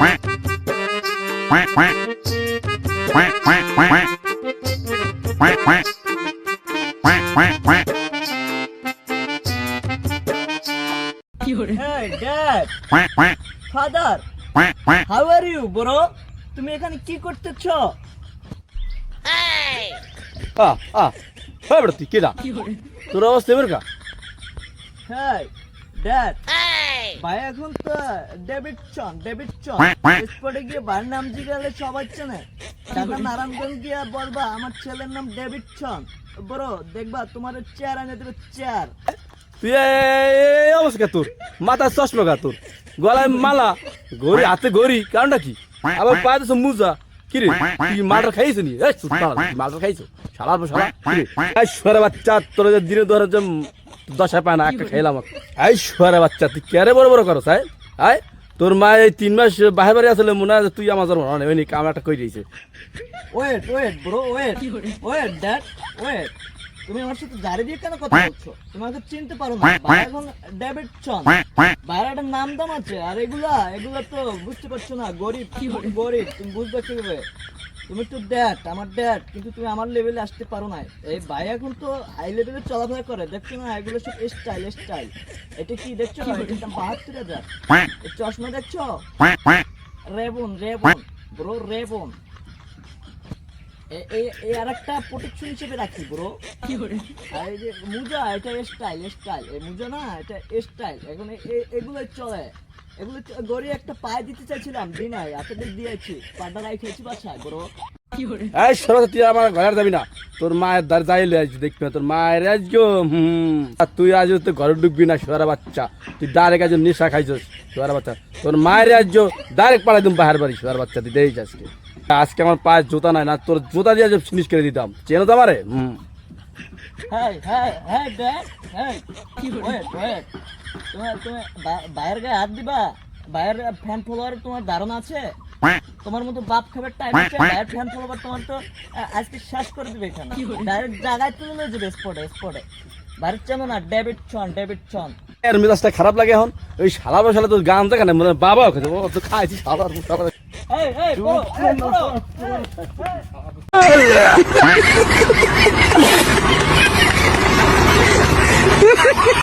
Hey, Dad. Father. How are you, bro? তুমি এখানে কি করতেছ? তুই কেডা তোর অবস্থা এবার কা Hey, Dad. ভাই এখন তো ডেভিডসন স্পটে গিয়ে ভাইয়ের নাম জিজ্ঞাসা সবাই চেনে। টাকা নারায়ণগঞ্জ গিয়ে বলবা আমার ছেলের নাম ডেভিডসন। বড় দেখবা তোমার চেয়ার এনে দেবে চেয়ার। তুই এই অবস্থা তোর মাথা চশমা গা তোর গলায় মালা ঘড়ি হাতে ঘড়ি কারণটা কি আবার পায়ে তো মুজা কিরে তুই মালটা খাইছো নি মালটা খাইছো শালা শালা এই শুয়ারে বাচ্চা তোর দিনে ধরে যে দশায় পায় না একটা খাইলাম এই শুয়ারে বাচ্চা তুই কেরে বড় বড় করো সাই আয় তোর মা এই 3 মাস বাহির বাড়ি আসলে মনে হয় তুই আমার জন্ম নেই কাম একটা কই দিয়েছে wait bro wait dad wait তুমি আমার সাথে দাঁড়িয়ে দিয়ে কেন কথা বলছো? তোমাকে চিনতে পারো না। ভাই এখন ডেভিডসন ভাইয়ের একটা নাম দাম আছে। আর এগুলা তো বুঝতে পারছো না। গরিব তুমি বুঝবে কিভাবে? তুমি তো ড্যাড আমার ড্যাড কিন্তু তুমি আমার লেভেলে আসতে পারো না। এই ভাই এখন তো হাই লেভেলে চলাফেরা করে দেখছো না? এগুলো সব স্টাইল। এটা কি দেখছো না? এটার দাম ৭২,০০০। এই চশমা দেখছো? রেবন ব্রো রেবন। এই আরেকটা প্রোটেকশন হিসেবে রাখি ব্রো। আর এই যে মুজা এটা স্টাইল এই মুজা না এটা স্টাইল। এখন এগুলো চলে এগুলো গড়ি একটা পায়ে দিতে চাইছিলাম দিনাই হাতে দিয়েছি পাটা রাখেছি বাসায় ব্রো। এই সরো তুই আমার ঘরে যাবি না তোর মায়ের দ্বার যাইলে আজ দেখবি না তোর মায়ের আজ আর তুই আজ তো ঘরে ঢুকবি না শুয়ারা বাচ্চা তুই ডাইরেক্ট আজ নেশা খাইছিস শুয়ারা বাচ্চা তোর মায়ের আজ ডাইরেক্ট পাড়াই দিম বাহার বাড়ি শুয়ারা বাচ্চা তুই দেখিস আজকে আমার পায়ে জুতা নাই না তোর জুতা দিয়ে ফিনিশ করে দিতাম চেনো তো আমারে হ্যাঁ ড্যাড ওয়েট তুমি বাইরের গায়ে হাত দিবা? বাইরের ফ্যান ফলোয়ার তোমার ধারণা আছে? তোমার মতো বাপ খাবার টাইম আছে? বাইরের ফ্যান ফলোয়ার তোমার তো আজকে শেষ করে দিবে এখানে। ডাইরেক্ট জায়গায় তুলে নিয়ে যাবে স্পটে। বাইরের চেনো না ডেভিডসন। এর মেজাজটা খারাপ লাগে এখন ওই শালা বসালে তোর গান দেখানে মানে বাবা খাইছি শালা এই